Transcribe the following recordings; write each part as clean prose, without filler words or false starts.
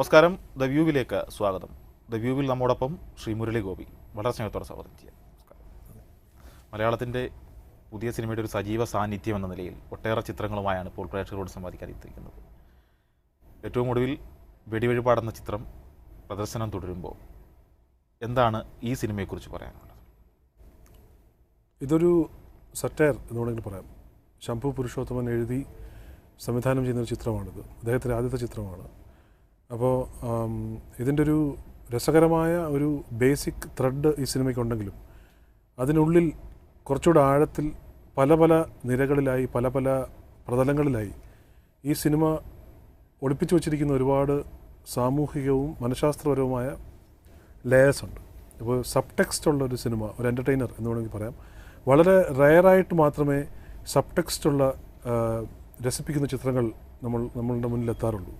നമസ്കാരം. ദ വ്യൂവിലേക്ക് സ്വാഗതം. ദ വ്യൂവിൽ നമ്മോടൊപ്പം ശ്രീ മുരളി ഗോപി. വളരെ സ്നേഹത്തോടെ സ്വാഗതം ചെയ്യാം. മലയാളത്തിൻ്റെ പുതിയ സിനിമയുടെ ഒരു സജീവ സാന്നിധ്യം എന്ന നിലയിൽ ഒട്ടേറെ ചിത്രങ്ങളുമായാണ് ഇപ്പോൾ പ്രേക്ഷകരോട് സംവാദിക്കാൻ എത്തിയിരിക്കുന്നത്. ഏറ്റവും ഒടുവിൽ വെടിവഴിപാട് എന്ന ചിത്രം പ്രദർശനം തുടരുമ്പോൾ എന്താണ് ഈ സിനിമയെക്കുറിച്ച് പറയാനുള്ളത്? ഇതൊരു സറ്റയർ എന്ന് വേണമെങ്കിൽ പറയാം. ശംഭു പുരുഷോത്തമൻ എഴുതി സംവിധാനം ചെയ്യുന്നൊരു ചിത്രമാണിത്. അദ്ദേഹത്തിൻ്റെ ആദ്യത്തെ ചിത്രമാണ്. അപ്പോൾ ഇതിൻ്റെ ഒരു രസകരമായ ഒരു ബേസിക് ത്രെഡ് ഈ സിനിമയ്ക്കുണ്ടെങ്കിലും അതിനുള്ളിൽ കുറച്ചുകൂടെ ആഴത്തിൽ പല പല നിരകളിലായി പല പല പ്രതലങ്ങളിലായി ഈ സിനിമ ഒളിപ്പിച്ചു വച്ചിരിക്കുന്ന ഒരുപാട് സാമൂഹികവും മനഃശാസ്ത്രപരവുമായ ലെയേഴ്സ് ഉണ്ട്. ഇപ്പോൾ സബ് ടെക്സ്റ്റ് ഉള്ള ഒരു സിനിമ, ഒരു എൻ്റർടൈനർ എന്ന് വേണമെങ്കിൽ പറയാം. വളരെ റെയറായിട്ട് മാത്രമേ സബ് ടെക്സ്റ്റുള്ള രസിപ്പിക്കുന്ന ചിത്രങ്ങൾ നമ്മളുടെ മുന്നിൽ എത്താറുള്ളൂ.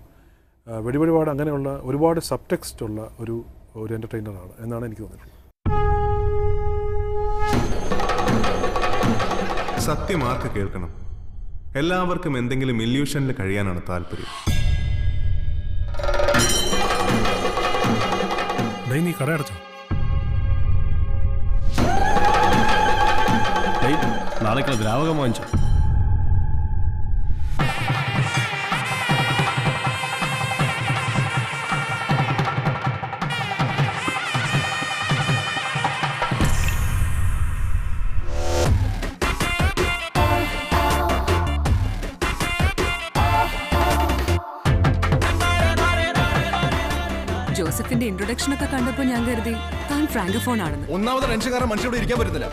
വെടിവഴിപാട് അങ്ങനെയുള്ള ഒരുപാട് സബ് ടെക്സ്റ്റ് ഉള്ള ഒരു എൻ്റർടൈനറാണ് എന്നാണ് എനിക്ക് തോന്നിയിട്ടുള്ളത്. സത്യം ആർക്ക് കേൾക്കണം? എല്ലാവർക്കും എന്തെങ്കിലും ഇല്യൂഷനിൽ കഴിയാനാണ് താല്പര്യം. നീ കട അടച്ചോ? നാളേക്കുള്ള ദ്രാവകം വാങ്ങിച്ചോ? ജോസഫിന്റെ ഇൻട്രൊഡക്ഷൻ ഒക്കെ കണ്ടപ്പോൾ ഞാൻ കരുതി താൻ ഫ്രാങ്കോഫോൺ ആണെന്ന്. ഒന്നാമത് ടെൻഷൻകാരൻ മനുഷ്യരോട് ഇരിക്കാൻ പറ്റത്തില്ല.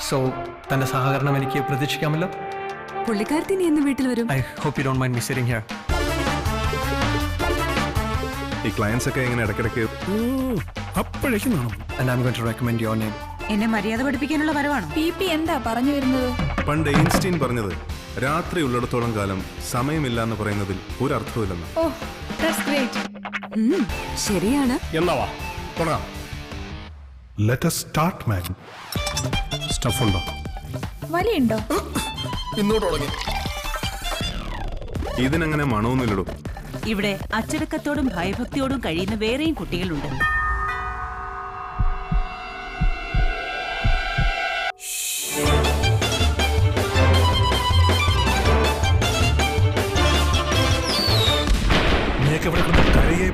സോ തന്റെ സഹകരണം എനിക്ക് പ്രതീക്ഷിക്കാമല്ലോ. പുള്ളിക്കാരത്തി നീ എന്ന് വീട്ടിൽ വരും. I hope you don't mind me sitting here. ഈ ക്ലയൻസ് ഒക്കെ ഇങ്ങനെ ഇടയ്ക്കിടയ്ക്ക് അപ്പോഴേക്കും കാണും. And I'm going to recommend your name. എന്നെ മര്യാദ പഠിപ്പിക്കാനുള്ള വരവാണോ? പി എന്താ പറഞ്ഞു വരുന്നത്? പണ്ട് ഐൻസ്റ്റീൻ പറഞ്ഞത് രാത്രി ഉള്ളിടത്തോളം കാലം സമയമില്ല എന്ന് പറയുന്നതിൽ ഒരു അർത്ഥമില്ലെന്ന്. ശരിയാണ്. എന്നാവാ തുടങ്ങാം. Let us start, man. Stuff ഉണ്ടോ? വലിയുണ്ടോ? ഇന്നോട്ട് തുടങ്ങി. ഇതിനങ്ങനെ മണമൊന്നുമില്ലടോ. ഇവിടെ അച്ചടക്കത്തോടും ഭയഭക്തിയോടും കഴിയുന്ന വേറെയും കുട്ടികളുണ്ട്.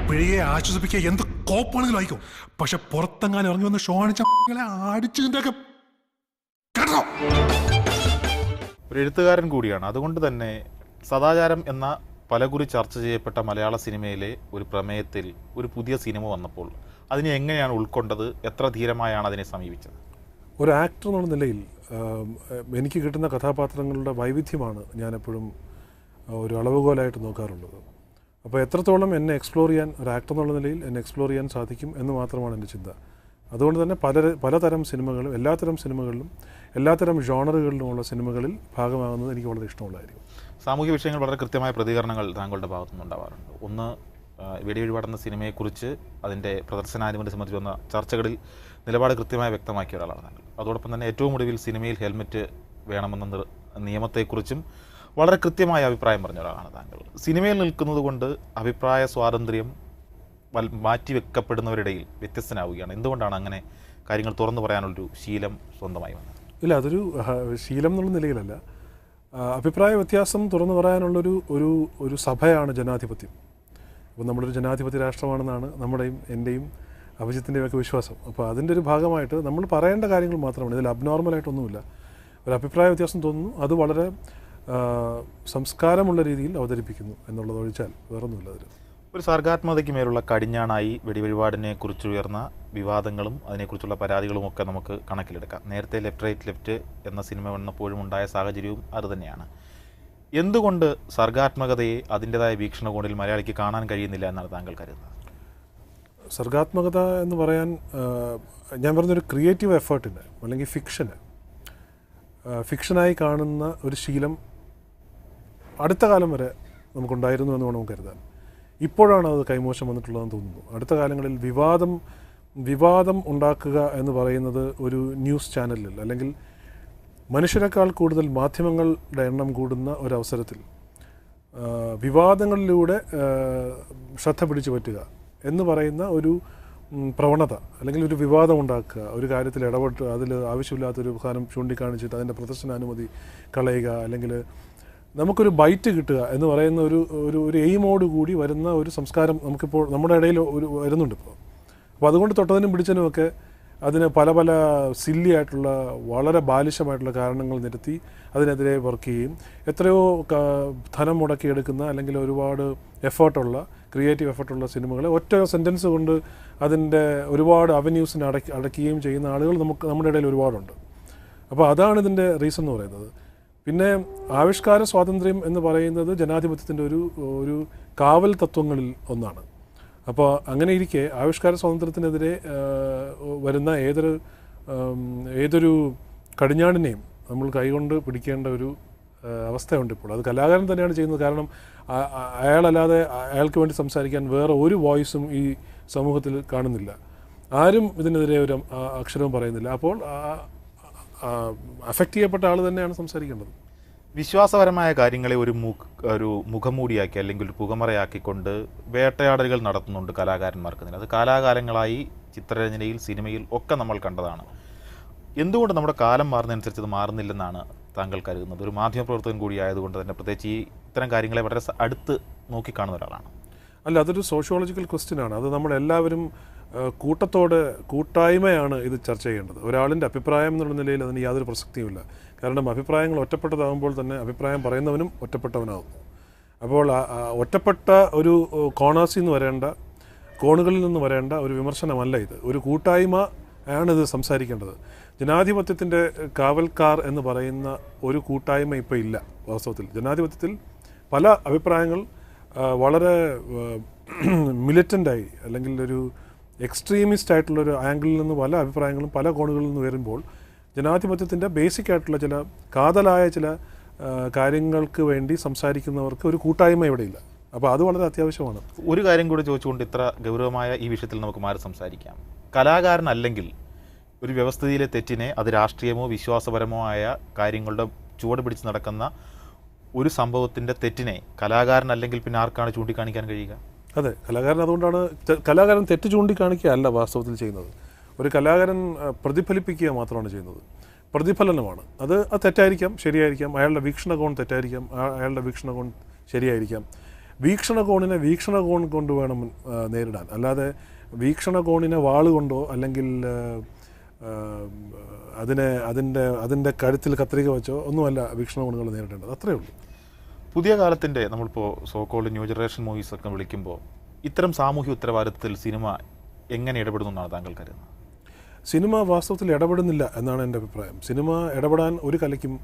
പിഴയെ ആശ്വസിപ്പിക്കുക എന്ത് കോപ്പാണെങ്കിലും ആയിക്കോ. പക്ഷെ പുറത്തെങ്ങാനും ഇറങ്ങി വന്ന് ഷോ അടിച്ച അടിച്ചതിൻ്റെയൊക്കെ കേട്ടോ. ഒരു എഴുത്തുകാരൻ കൂടിയാണ്. അതുകൊണ്ട് തന്നെ സദാചാരം എന്ന പലകുറി ചർച്ച ചെയ്യപ്പെട്ട മലയാള സിനിമയിലെ ഒരു പ്രമേയത്തിൽ ഒരു പുതിയ സിനിമ വന്നപ്പോൾ അതിനെ എങ്ങനെയാണ് ഉൾക്കൊണ്ടത്? എത്ര ധീരമായാണ് അതിനെ സമീപിച്ചത്? ഒരു ആക്ടർ എന്നുള്ള നിലയിൽ എനിക്ക് കിട്ടുന്ന കഥാപാത്രങ്ങളുടെ വൈവിധ്യമാണ് ഞാനെപ്പോഴും ഒരു അളവുകോലായിട്ട് നോക്കാറുള്ളത്. അപ്പോൾ എത്രത്തോളം എന്നെ എക്സ്പ്ലോർ ചെയ്യാൻ, ഒരു ആക്ടർ എന്നുള്ള നിലയിൽ എന്നെ എക്സ്പ്ലോർ ചെയ്യാൻ സാധിക്കും എന്ന് മാത്രമാണ് എൻ്റെ ചിന്ത. അതുകൊണ്ട് തന്നെ പലതരം സിനിമകളും എല്ലാത്തരം സിനിമകളിലും എല്ലാത്തരം ജോണറുകളിലുമുള്ള സിനിമകളിൽ ഭാഗമാകുന്നത് എനിക്ക് വളരെ ഇഷ്ടമുള്ളതായിരിക്കും. സാമൂഹ്യ വിഷയങ്ങൾ വളരെ കൃത്യമായ പ്രതികരണങ്ങൾ താങ്കളുടെ ഭാഗത്തുനിന്നുണ്ടാവാറുണ്ട്. ഒന്ന്, വെടിവഴിപാട് എന്ന സിനിമയെക്കുറിച്ച് അതിൻ്റെ പ്രദർശനാനുമതി സംബന്ധിച്ച് വന്ന ചർച്ചകളിൽ നിലപാട് കൃത്യമായി വ്യക്തമാക്കിയ ഒരാളാണ് താങ്കൾ. അതോടൊപ്പം തന്നെ ഏറ്റവും ഒടുവിൽ സിനിമയിൽ ഹെൽമെറ്റ് വേണമെന്ന നിയമത്തെക്കുറിച്ചും വളരെ കൃത്യമായ അഭിപ്രായം പറഞ്ഞ ഒരാളാണ് താങ്കൾ. സിനിമയിൽ നിൽക്കുന്നത് കൊണ്ട് അഭിപ്രായ സ്വാതന്ത്ര്യം മാറ്റിവെക്കപ്പെടുന്നവരിടയിൽ വ്യത്യസ്തനാവുകയാണ്. എന്തുകൊണ്ടാണ് അങ്ങനെ കാര്യങ്ങൾ തുറന്നു പറയാനുള്ളൊരു ശീലം സ്വന്തമായി വന്നത്? ഇല്ല, അതൊരു ശീലം എന്നുള്ള നിലയിലല്ല. അഭിപ്രായ വ്യത്യാസം തുറന്നു പറയാനുള്ളൊരു ഒരു സഭയാണ് ജനാധിപത്യം. അപ്പോൾ നമ്മളൊരു ജനാധിപത്യ രാഷ്ട്രമാണെന്നാണ് നമ്മുടെയും എൻ്റെയും അഭിജിത്തിൻ്റെയും ഒക്കെ വിശ്വാസം. അപ്പോൾ അതിൻ്റെ ഒരു ഭാഗമായിട്ട് നമ്മൾ പറയേണ്ട കാര്യങ്ങൾ മാത്രമാണ്. ഇതിൽ അബ്നോർമലായിട്ടൊന്നുമില്ല. ഒരു അഭിപ്രായ വ്യത്യാസം തോന്നുന്നു, അത് വളരെ സംസ്കാരമുള്ള രീതിയിൽ അവതരിപ്പിക്കുന്നു എന്നുള്ളതൊഴിച്ചാൽ വേറൊന്നുമില്ല. അതിൽ ഒരു സർഗാത്മകതയ്ക്ക് മേലുള്ള കടിഞ്ഞാണായി വെടിവഴിപാടിനെ കുറിച്ച് ഉയർന്ന വിവാദങ്ങളും അതിനെക്കുറിച്ചുള്ള പരാതികളുമൊക്കെ നമുക്ക് കണക്കിലെടുക്കാം. നേരത്തെ ലെഫ്റ്റ് റൈറ്റ് ലെഫ്റ്റ് എന്ന സിനിമ വന്നപ്പോഴും ഉണ്ടായ സാഹചര്യവും അതുതന്നെയാണ്. എന്തുകൊണ്ട് സർഗാത്മകതയെ അതിൻ്റെതായ വീക്ഷണകോണിൽ മലയാളിക്ക് കാണാൻ കഴിയുന്നില്ല എന്നാണ് താങ്കൾ കരുതുന്നത്? സർഗാത്മകത എന്ന് പറയാൻ ഞാൻ പറഞ്ഞൊരു ക്രിയേറ്റീവ് എഫേർട്ടിന് അല്ലെങ്കിൽ ഫിക്ഷനായി കാണുന്ന ഒരു ശീലം അടുത്ത കാലം വരെ നമുക്കുണ്ടായിരുന്നു എന്ന് വേണം കരുതാൻ. ഇപ്പോഴാണ് അത് കൈമോശം വന്നിട്ടുള്ളതെന്ന് തോന്നുന്നു. അടുത്ത കാലങ്ങളിൽ വിവാദം ഉണ്ടാക്കുക എന്ന് പറയുന്നത് ഒരു ന്യൂസ് ചാനലിൽ അല്ലെങ്കിൽ മനുഷ്യരെക്കാൾ കൂടുതൽ മാധ്യമങ്ങളുടെ എണ്ണം കൂടുന്ന ഒരവസരത്തിൽ വിവാദങ്ങളിലൂടെ ശ്രദ്ധ പിടിച്ചു പറ്റുക എന്ന് പറയുന്ന ഒരു പ്രവണത, അല്ലെങ്കിൽ ഒരു വിവാദം ഉണ്ടാക്കുക, ഒരു കാര്യത്തിൽ ഇടപെട്ട് അതിൽ ആവശ്യമില്ലാത്തൊരു സാധനം ചൂണ്ടിക്കാണിച്ചിട്ട് അതിൻ്റെ പ്രദർശനാനുമതി കളയുക, അല്ലെങ്കിൽ നമുക്കൊരു ബൈറ്റ് കിട്ടുക എന്ന് പറയുന്ന ഒരു എയിമോട് കൂടി വരുന്ന ഒരു സംസ്കാരം നമുക്കിപ്പോൾ നമ്മുടെ ഇടയിൽ വരുന്നുണ്ട് ഇപ്പോൾ. അപ്പോൾ അതുകൊണ്ട് തൊട്ടതിനും പിടിച്ചതിനുമൊക്കെ അതിന് പല പല സില്ലി ആയിട്ടുള്ള വളരെ ബാലിശമായിട്ടുള്ള കാരണങ്ങൾ നിരത്തി അതിനെതിരെ വർക്ക് ചെയ്യും. എത്രയോ ധനം മുടക്കിയെടുക്കുന്ന അല്ലെങ്കിൽ ഒരുപാട് എഫേർട്ടുള്ള ക്രിയേറ്റീവ് എഫേർട്ടുള്ള സിനിമകളെ ഒറ്റ സെൻറ്റൻസ് കൊണ്ട് അതിൻ്റെ ഒരുപാട് അവന്യൂസിന് അടയ്ക്കുകയും ചെയ്യുന്ന ആളുകൾ നമ്മുടെ ഇടയിൽ ഒരുപാടുണ്ട്. അപ്പോൾ അതാണ് ഇതിൻ്റെ റീസൺ എന്ന് പറയുന്നത്. പിന്നെ ആവിഷ്കാര സ്വാതന്ത്ര്യം എന്ന് പറയുന്നത് ജനാധിപത്യത്തിൻ്റെ ഒരു കാവൽ തത്വങ്ങളിൽ ഒന്നാണ്. അപ്പോൾ അങ്ങനെ ഇരിക്കെ ആവിഷ്കാര സ്വാതന്ത്ര്യത്തിനെതിരെ വരുന്ന ഏതൊരു കടിഞ്ഞാണിനെയും നമ്മൾ കൈകൊണ്ട് പിടിക്കേണ്ട ഒരു അവസ്ഥയുണ്ട് ഇപ്പോൾ. അത് കലാകാരൻ തന്നെയാണ് ചെയ്യുന്നത്. കാരണം അയാളല്ലാതെ അയാൾക്ക് വേണ്ടി സംസാരിക്കാൻ വേറെ ഒരു വോയിസും ഈ സമൂഹത്തിൽ കാണുന്നില്ല. ആരും ഇതിനെതിരെ ഒരു അക്ഷരവും പറയുന്നില്ല. അപ്പോൾ അഫക്റ്റ് ചെയ്യപ്പെട്ട ആൾ തന്നെയാണ് സംസാരിക്കേണ്ടത്. വിശ്വാസപരമായ കാര്യങ്ങളെ ഒരു മുഖംമൂടിയാക്കി അല്ലെങ്കിൽ ഒരു പുകമറയാക്കിക്കൊണ്ട് വേട്ടയാടലുകൾ നടത്തുന്നുണ്ട് കലാകാരന്മാർക്ക് തന്നെ. അത് കാലാകാലങ്ങളായി ചിത്രരചനയിൽ സിനിമയിൽ ഒക്കെ നമ്മൾ കണ്ടതാണ്. എന്തുകൊണ്ട് നമ്മുടെ കാലം മാറുന്നതനുസരിച്ച് അത് മാറുന്നില്ലെന്നാണ് താങ്കൾ കരുതുന്നത്? ഒരു മാധ്യമപ്രവർത്തകൻ കൂടിയായതുകൊണ്ട് തന്നെ പ്രത്യേകിച്ച് ഇത്തരം കാര്യങ്ങളെ വളരെ അടുത്ത് നോക്കിക്കാണുന്ന ഒരാളാണ്. അല്ല, അതൊരു സോഷ്യോളജിക്കൽ ക്വസ്റ്റ്യനാണ്. അത് നമ്മളെല്ലാവരും കൂട്ടായ്മയാണ് ഇത് ചർച്ച ചെയ്യേണ്ടത്. ഒരാളിൻ്റെ അഭിപ്രായം എന്നുള്ള നിലയിൽ അതിന് യാതൊരു പ്രസക്തിയുമില്ല. കാരണം അഭിപ്രായങ്ങൾ ഒറ്റപ്പെട്ടതാകുമ്പോൾ തന്നെ അഭിപ്രായം പറയുന്നവനും ഒറ്റപ്പെട്ടവനാകുന്നു. അപ്പോൾ ഒറ്റപ്പെട്ട ഒരു കോണാസിൽ നിന്ന് വരേണ്ട, കോണുകളിൽ നിന്ന് വരേണ്ട ഒരു വിമർശനമല്ല ഇത്. ഒരു കൂട്ടായ്മ ആണിത് സംസാരിക്കേണ്ടത്. ജനാധിപത്യത്തിൻ്റെ കാവൽക്കാർ എന്ന് പറയുന്ന ഒരു കൂട്ടായ്മ ഇപ്പോൾ ഇല്ല. വാസ്തവത്തിൽ ജനാധിപത്യത്തിൽ പല അഭിപ്രായങ്ങൾ വളരെ മിലിറ്റൻ്റായി അല്ലെങ്കിൽ ഒരു എക്സ്ട്രീമിസ്റ്റ് ആയിട്ടുള്ളൊരു ആംഗിളിൽ നിന്ന് പല അഭിപ്രായങ്ങളും പല കോണുകളിൽ നിന്ന് വരുമ്പോൾ ജനാധിപത്യത്തിൻ്റെ ബേസിക് ആയിട്ടുള്ള ചില കാതലായ ചില കാര്യങ്ങൾക്ക് വേണ്ടി സംസാരിക്കുന്നവർക്ക് ഒരു കൂട്ടായ്മ ഇവിടെയില്ല. അപ്പോൾ അത് വളരെ അത്യാവശ്യമാണ്. ഒരു കാര്യം കൂടി ചോദിച്ചുകൊണ്ട് ഇത്ര ഗൗരവമായ ഈ വിഷയത്തിൽ നമുക്ക് മാറി സംസാരിക്കാം. കലാകാരനല്ലെങ്കിൽ ഒരു വ്യവസ്ഥിതിയിലെ തെറ്റിനെ അത് രാഷ്ട്രീയമോ വിശ്വാസപരമോ ആയ കാര്യങ്ങളുടെ ചുവട് പിടിച്ച് നടക്കുന്ന ഒരു സംഭവത്തിൻ്റെ തെറ്റിനെ കലാകാരനല്ലെങ്കിൽ പിന്നെ ആർക്കാണ് ചൂണ്ടിക്കാണിക്കാൻ കഴിയുക? അതെ, കലാകാരൻ അതുകൊണ്ടാണ് കലാകാരൻ തെറ്റ് ചൂണ്ടിക്കാണിക്കുക അല്ല വാസ്തവത്തിൽ ചെയ്യുന്നത്. ഒരു കലാകാരൻ പ്രതിഫലിപ്പിക്കുക മാത്രമാണ് ചെയ്യുന്നത്. പ്രതിഫലനമാണ് അത് തെറ്റായിരിക്കാം, ശരിയായിരിക്കാം. അയാളുടെ വീക്ഷണകോൺ തെറ്റായിരിക്കാം, അയാളുടെ വീക്ഷണകോൺ ശരിയായിരിക്കാം. വീക്ഷണകോണിനെ വീക്ഷണകോൺ കൊണ്ട് വേണം നേരിടാൻ. അല്ലാതെ വീക്ഷണകോണിനെ വാളുകൊണ്ടോ അല്ലെങ്കിൽ അതിൻ്റെ കഴുത്തിൽ കത്രിക വെച്ചോ ഒന്നുമല്ല വീക്ഷണകോണുകൾ നേരിടേണ്ടത്. അത്രയേ ഉള്ളൂ. പുതിയ കാലത്തിൻ്റെ നമ്മളിപ്പോൾ സോക്കോൾഡ് ന്യൂ ജനറേഷൻ മൂവീസ് ഒക്കെ വിളിക്കുമ്പോൾ ഇത്തരം സാമൂഹ്യ ഉത്തരവാദിത്തത്തിൽ സിനിമ എങ്ങനെ ഇടപെടുന്നു എന്നാണ് താങ്കൾ കരുതുന്നത്? സിനിമ വാസ്തവത്തിൽ ഇടപെടുന്നില്ല എന്നാണ് എൻ്റെ അഭിപ്രായം. സിനിമ ഇടപെടാൻ ഒരു കലയ്ക്കും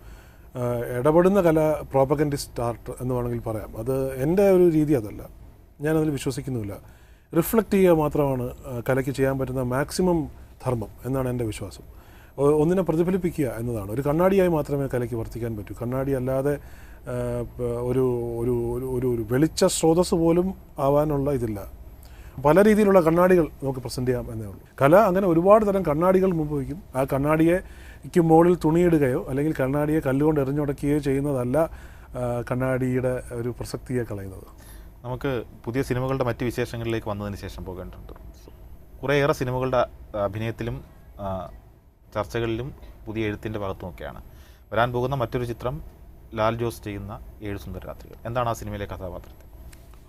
ഇടപെടുന്ന കല പ്രോപ്പഗൻഡിസ്റ്റ് ആർട്ട് എന്ന് വേണമെങ്കിൽ പറയാം. അത് എൻ്റെ ഒരു രീതി അതല്ല, ഞാനതിൽ വിശ്വസിക്കുന്നുമില്ല. റിഫ്ലക്റ്റ് ചെയ്യുക മാത്രമാണ് കലയ്ക്ക് ചെയ്യാൻ പറ്റുന്ന മാക്സിമം ധർമ്മം എന്നാണ് എൻ്റെ വിശ്വാസം. ഒന്നിനെ പ്രതിഫലിപ്പിക്കുക എന്നതാണ്. ഒരു കണ്ണാടിയായി മാത്രമേ കലയ്ക്ക് വർത്തിക്കാൻ പറ്റൂ. കണ്ണാടി അല്ലാതെ ഒരു ഒരു ഒരു വെളിച്ച സ്രോതസ് പോലും ആവാനുള്ള ഇതില്ല. പല രീതിയിലുള്ള കണ്ണാടികൾ നമുക്ക് പ്രസൻറ്റ് ചെയ്യാം എന്നേ ഉള്ളൂ. കല അങ്ങനെ ഒരുപാട് തരം കണ്ണാടികൾ മുമ്പ് വയ്ക്കും. ആ കണ്ണാടിക്ക് മുകളിൽ തുണിയിടുകയോ അല്ലെങ്കിൽ കണ്ണാടിയെ കല്ലുകൊണ്ട് എറിഞ്ഞുടക്കുകയോ ചെയ്യുന്നതല്ല കണ്ണാടിയുടെ ഒരു പ്രസക്തിയെ കളയുന്നത്. നമുക്ക് പുതിയ സിനിമകളുടെ മറ്റ് വിശേഷങ്ങളിലേക്ക് വന്നതിന് ശേഷം പോകേണ്ടതുണ്ട്. കുറേയേറെ സിനിമകളുടെ അഭിനയത്തിലും ചർച്ചകളിലും പുതിയ എഴുത്തിൻ്റെ ഭാഗത്തുമൊക്കെയാണ്. വരാൻ പോകുന്ന മറ്റൊരു ചിത്രം ലാൽ ജോസ് ചെയ്യുന്ന 7 സുന്ദര രാത്രികൾ. എന്താണ് ആ സിനിമയിലെ കഥാപാത്രത്തെ?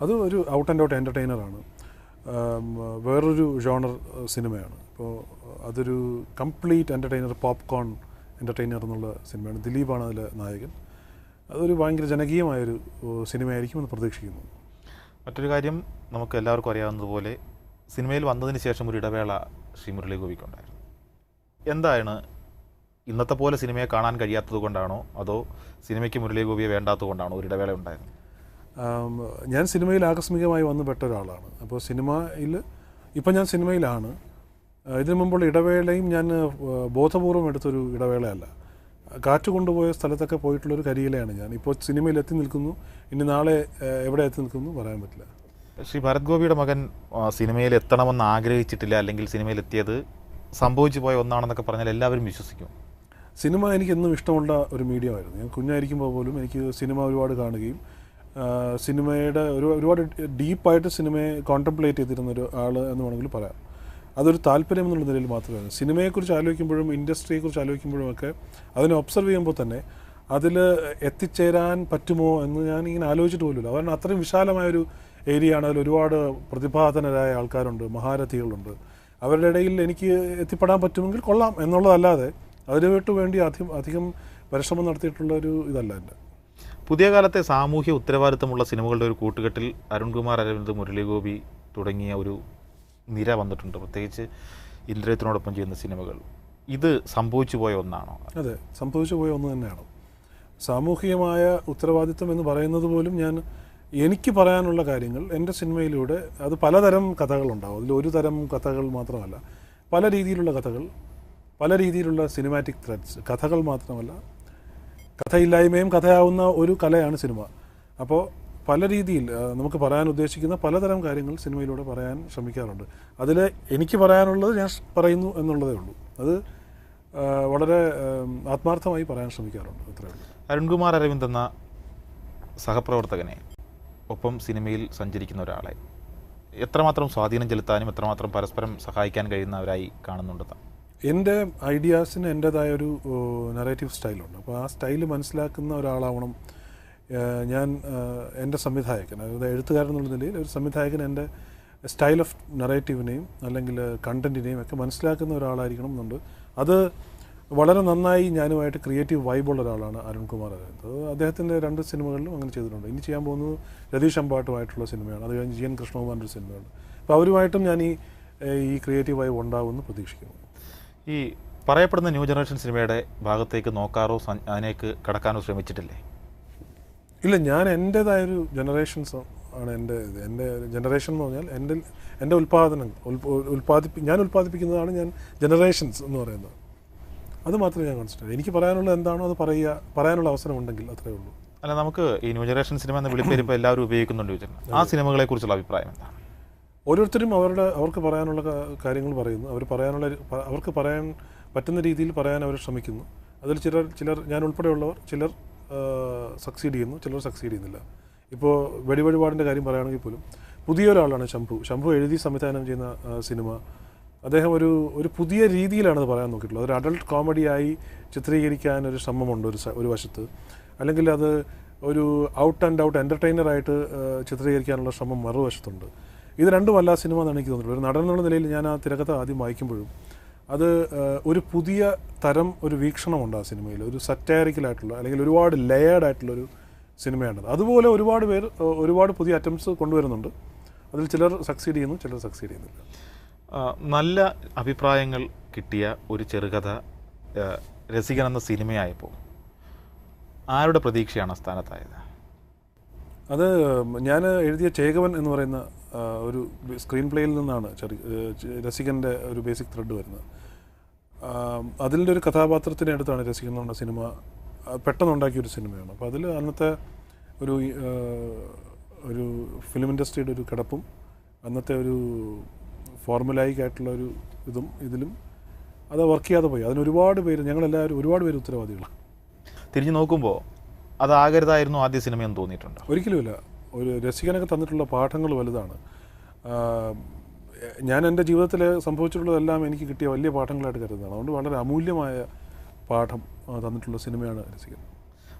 അത് ഒരു ഔട്ട് ആൻഡ് ഔട്ട് എൻ്റർടൈനറാണ്. വേറൊരു ജോണർ സിനിമയാണ്. അപ്പോൾ അതൊരു കംപ്ലീറ്റ് എൻ്റർടൈനർ, പോപ്കോൺ എൻ്റർടൈനർ എന്നുള്ള സിനിമയാണ്. ദിലീപാണ് അതിലെ നായകൻ. അതൊരു ഭയങ്കര ജനകീയമായൊരു സിനിമയായിരിക്കുമെന്ന് പ്രതീക്ഷിക്കുന്നു. മറ്റൊരു കാര്യം, നമുക്ക് എല്ലാവർക്കും അറിയാവുന്നതുപോലെ സിനിമയിൽ വന്നതിന് ശേഷം ഒരു ഇടവേള ശ്രീ മുരളി ഗോപിക്കുണ്ടായിരുന്നു. എന്താണ് ഇന്നത്തെ പോലെ സിനിമയെ കാണാൻ കഴിയാത്തത് കൊണ്ടാണോ അതോ സിനിമയ്ക്ക് മുരളി ഗോപിയെ വേണ്ടാത്തത് കൊണ്ടാണോ ഒരു ഇടവേള ഉണ്ടായത്? ഞാൻ സിനിമയിൽ ആകസ്മികമായി വന്നു പെട്ട ഒരാളാണ്. അപ്പോൾ ഇപ്പം ഞാൻ സിനിമയിലാണ്. ഇതിനു മുമ്പുള്ള ഇടവേളയും ഞാൻ ബോധപൂർവം എടുത്തൊരു ഇടവേളയല്ല. കാറ്റ് കൊണ്ടുപോയ സ്ഥലത്തൊക്കെ പോയിട്ടുള്ളൊരു കരിയിലയാണ് ഞാൻ. ഇപ്പോൾ സിനിമയിൽ എത്തി നിൽക്കുന്നു. ഇനി നാളെ എവിടെ എത്തി നിൽക്കുന്നു പറയാൻ പറ്റില്ല. ശ്രീ ഭരത് ഗോപിയുടെ മകൻ സിനിമയിൽ എത്തണമെന്ന് ആഗ്രഹിച്ചിട്ടില്ല, അല്ലെങ്കിൽ സിനിമയിൽ എത്തിയത് സംഭവിച്ചു പോയ ഒന്നാണെന്നൊക്കെ പറഞ്ഞാൽ എല്ലാവരും വിശ്വസിക്കും. സിനിമ എനിക്ക് എന്നും ഇഷ്ടമുള്ള ഒരു മീഡിയമായിരുന്നു. ഞാൻ കുഞ്ഞായിരിക്കുമ്പോൾ പോലും എനിക്ക് സിനിമ ഒരുപാട് കാണുകയും സിനിമയുടെ ഒരുപാട് ഡീപ്പായിട്ട് സിനിമയെ കോൺടംപ്ലേറ്റ് ചെയ്തിരുന്ന ഒരു ആൾ എന്ന് വേണമെങ്കിൽ പറയാം. അതൊരു താല്പര്യം എന്നുള്ള നിലയിൽ മാത്രമല്ല, സിനിമയെക്കുറിച്ച് ആലോചിക്കുമ്പോഴും ഇൻഡസ്ട്രിയെക്കുറിച്ച് ആലോചിക്കുമ്പോഴും ഒക്കെ അതിനെ ഒബ്സർവ് ചെയ്യുമ്പോൾ തന്നെ അതിൽ എത്തിച്ചേരാൻ പറ്റുമോ എന്ന് ഞാൻ ഇങ്ങനെ ആലോചിച്ചിട്ട് പോലുമില്ല. കാരണം അത്രയും വിശാലമായൊരു ഏരിയയാണ്. അതിൽ ഒരുപാട് പ്രതിഭാധനരായ ആൾക്കാരുണ്ട്, മഹാരഥികളുണ്ട്. അവരുടെ ഇടയിൽ എനിക്ക് എത്തിപ്പെടാൻ പറ്റുമെങ്കിൽ കൊള്ളാം എന്നുള്ളതല്ലാതെ അതിനുവേട്ട് വേണ്ടി അധികം പരിശ്രമം നടത്തിയിട്ടുള്ള ഒരു ഇതല്ല എൻ്റെ. പുതിയ കാലത്തെ സാമൂഹ്യ ഉത്തരവാദിത്തമുള്ള സിനിമകളുടെ ഒരു കൂട്ടുകെട്ടിൽ അരുൺകുമാർ അരവിന്ദ്, മുരളി ഗോപി തുടങ്ങിയ ഒരു നിര വന്നിട്ടുണ്ട്, പ്രത്യേകിച്ച് ഇന്ദ്രജിത്തിനോടൊപ്പം ചെയ്യുന്ന സിനിമകൾ. ഇത് സംഭവിച്ചു പോയ ഒന്നാണോ? അതെ, സംഭവിച്ചു പോയ ഒന്ന് തന്നെയാണ്. സാമൂഹികമായ ഉത്തരവാദിത്തം എന്ന് പറയുന്നത് പോലും എനിക്ക് പറയാനുള്ള കാര്യങ്ങൾ എൻ്റെ സിനിമയിലൂടെ അത് പലതരം കഥകളുണ്ടാവും. അതിൽ ഒരു തരം കഥകൾ മാത്രമല്ല, പല രീതിയിലുള്ള കഥകൾ, പല രീതിയിലുള്ള സിനിമാറ്റിക് ത്രെഡ്സ്, കഥകൾ മാത്രമല്ല, കഥയില്ലായ്മയും കഥയാവുന്ന ഒരു കലയാണ് സിനിമ. അപ്പോൾ പല രീതിയിൽ നമുക്ക് പറയാൻ ഉദ്ദേശിക്കുന്ന പലതരം കാര്യങ്ങൾ സിനിമയിലൂടെ പറയാൻ ശ്രമിക്കാറുണ്ട്. അതിൽ എനിക്ക് പറയാനുള്ളത് ഞാൻ പറയുന്നു എന്നുള്ളതേ ഉള്ളൂ. അത് വളരെ ആത്മാർത്ഥമായി പറയാൻ ശ്രമിക്കാറുണ്ട്, അത്രയേ ഉള്ളൂ. അരുൺകുമാർ അരവിന്ദ് എന്ന സഹപ്രവർത്തകനെ, ഒപ്പം സിനിമയിൽ സഞ്ചരിക്കുന്ന ഒരാളെ എത്രമാത്രം സ്വാധീനം ചെലുത്താനും എത്രമാത്രം പരസ്പരം സഹായിക്കാൻ കഴിയുന്നവരായി കാണുന്നുണ്ട്? എൻ്റെ ഐഡിയാസിന് എൻ്റേതായൊരു നറേറ്റീവ് സ്റ്റൈലുണ്ട്. അപ്പോൾ ആ സ്റ്റൈല് മനസ്സിലാക്കുന്ന ഒരാളാവണം ഞാൻ. എൻ്റെ സംവിധായകൻ, അതായത് എഴുത്തുകാരൻ എന്നുള്ള നിലയിൽ ഒരു സംവിധായകൻ എൻ്റെ സ്റ്റൈൽ ഓഫ് നറേറ്റീവിനെയും അല്ലെങ്കിൽ കണ്ടൻറ്റിനെയും ഒക്കെ മനസ്സിലാക്കുന്ന ഒരാളായിരിക്കണം എന്നുണ്ട്. അത് വളരെ നന്നായി ഞാനുമായിട്ട് ക്രിയേറ്റീവ് വൈബുള്ള ഒരാളാണ് അരുൺകുമാർ അരവിന്ദ്. അദ്ദേഹത്തിൻ്റെ 2 സിനിമകളിലും അങ്ങനെ ചെയ്തിട്ടുണ്ട്. ഇനി ചെയ്യാൻ പോകുന്നത് രതീഷ് അമ്പാട്ടുമായിട്ടുള്ള സിനിമയാണ്. അത് കഴിഞ്ഞ് GN കൃഷ്ണകുമാറിൻ്റെ ഒരു സിനിമയാണ്. അപ്പോൾ അവരുമായിട്ടും ഞാൻ ഈ ക്രിയേറ്റീവ് വൈബ് ഉണ്ടാവുമെന്ന് പ്രതീക്ഷിക്കുന്നു. ഈ പറയപ്പെടുന്ന ന്യൂ ജനറേഷൻ സിനിമയുടെ ഭാഗത്തേക്ക് നോക്കാറോ അതിനേക്ക് കടക്കാനോ ശ്രമിച്ചിട്ടില്ലേ? ഇല്ല, ഞാൻ എൻ്റേതായൊരു ജനറേഷൻസ് ആണ് എൻ്റെ ജനറേഷൻ എന്ന് പറഞ്ഞാൽ എൻ്റെ ഉൽപ്പാദനങ്ങൾ ഞാൻ ഉൽപ്പാദിപ്പിക്കുന്നതാണ് ഞാൻ ജനറേഷൻസ് എന്ന് പറയുന്നത്. അത് മാത്രമേ ഞാൻ കൺസിഡർ. എനിക്ക് പറയാനുള്ളത് എന്താണോ അത് പറയാനുള്ള അവസരം ഉണ്ടെങ്കിൽ അത്രയേ ഉള്ളൂ. അല്ല, നമുക്ക് ഈ ന്യൂ ജനറേഷൻ സിനിമ എന്ന വിളിപ്പേര് ഇപ്പോൾ എല്ലാവരും ഉപയോഗിക്കുന്നുണ്ട് ചോദിച്ചിട്ടുണ്ട്. ആ സിനിമകളെക്കുറിച്ചുള്ള അഭിപ്രായം എന്താണ്? ഓരോരുത്തരും അവർക്ക് പറയാനുള്ള കാര്യങ്ങൾ പറയുന്നു. അവർക്ക് പറയാൻ പറ്റുന്ന രീതിയിൽ പറയാൻ അവർ ശ്രമിക്കുന്നു. അതിൽ ചിലർ ഞാൻ ഉൾപ്പെടെയുള്ളവർ ചിലർ സക്സീഡ് ചെയ്യുന്നു, ചിലർ സക്സീഡ് ചെയ്യുന്നില്ല. ഇപ്പോൾ വെടിവഴിപാടിൻ്റെ കാര്യം പറയുകയാണെങ്കിൽ പോലും പുതിയൊരാളാണ് ശംഭു എഴുതി സംവിധാനം ചെയ്യുന്ന സിനിമ. അദ്ദേഹം ഒരു പുതിയ രീതിയിലാണ് അത് പറയാൻ നോക്കിയിട്ടുള്ളത്. ഒരു അഡൾട്ട് കോമഡിയായി ചിത്രീകരിക്കാൻ ഒരു ശ്രമമുണ്ട് ഒരു വശത്ത്, അല്ലെങ്കിൽ അത് ഒരു ഔട്ട് ആൻഡ് ഔട്ട് എൻ്റർടൈനറായിട്ട് ചിത്രീകരിക്കാനുള്ള ശ്രമം മറുവശത്തുണ്ട്. ഇത് രണ്ടുമല്ല സിനിമ എന്നാണ് എനിക്ക് തോന്നിയിട്ടുള്ളത്. ഒരു നടൻ എന്നുള്ള നിലയിൽ ഞാൻ ആ തിരക്കഥ ആദ്യം വായിക്കുമ്പോഴും അത് ഒരു പുതിയ തരം ഒരു വീക്ഷണമുണ്ട് ആ സിനിമയിൽ. ഒരു സറ്റയറിക്കലായിട്ടുള്ള അല്ലെങ്കിൽ ഒരുപാട് ലെയേർഡ് ആയിട്ടുള്ളൊരു സിനിമയാണത്. അതുപോലെ ഒരുപാട് പുതിയ അറ്റംപ്റ്റ്സ് കൊണ്ടുവരുന്നുണ്ട്. അതിൽ ചിലർ സക്സീഡ് ചെയ്യുന്നു, ചിലർ സക്സീഡ് ചെയ്യുന്നില്ല. നല്ല അഭിപ്രായങ്ങൾ കിട്ടിയ ഒരു ചെറുകഥ രസികൻ എന്ന സിനിമയായപ്പോൾ ആരുടെ പ്രതീക്ഷയാണ് സ്ഥാനത്തായത്? അത് ഞാൻ എഴുതിയ ചേകവൻ എന്ന് പറയുന്ന ഒരു സ്ക്രീൻ പ്ലേയിൽ നിന്നാണ് രസികൻ്റെ ഒരു ബേസിക് ത്രെഡ് വരുന്നത്. അതിൻ്റെ ഒരു കഥാപാത്രത്തിനെ അടുത്താണ് രസികൻ എന്ന് പറഞ്ഞ സിനിമ പെട്ടെന്നുണ്ടാക്കിയൊരു സിനിമയാണ്. അപ്പോൾ അതിൽ അന്നത്തെ ഒരു ഫിലിം ഇൻഡസ്ട്രിയുടെ ഒരു കിടപ്പും അന്നത്തെ ഒരു ഫോർമുലായിക് ആയിട്ടുള്ള ഒരു ഇതിലും അത് വർക്ക് ചെയ്യാതെ പോയി. അതിന് ഞങ്ങളെല്ലാവരും ഒരുപാട് പേര് ഉത്തരവാദികളാണ്. തിരിഞ്ഞു നോക്കുമ്പോൾ അതാകരുതായിരുന്നു ആദ്യ സിനിമയെന്ന് തോന്നിയിട്ടുണ്ട്? ഒരിക്കലുമില്ല. ഒരു രസികനൊക്കെ തന്നിട്ടുള്ള പാഠങ്ങൾ വലുതാണ്. ഞാൻ എൻ്റെ ജീവിതത്തിൽ സംഭവിച്ചിട്ടുള്ളതെല്ലാം എനിക്ക് കിട്ടിയ വലിയ പാഠങ്ങളായിട്ട് കരുതുന്നതാണ്. അതുകൊണ്ട് വളരെ അമൂല്യമായ പാഠം തന്നിട്ടുള്ള സിനിമയാണ് രസികൻ.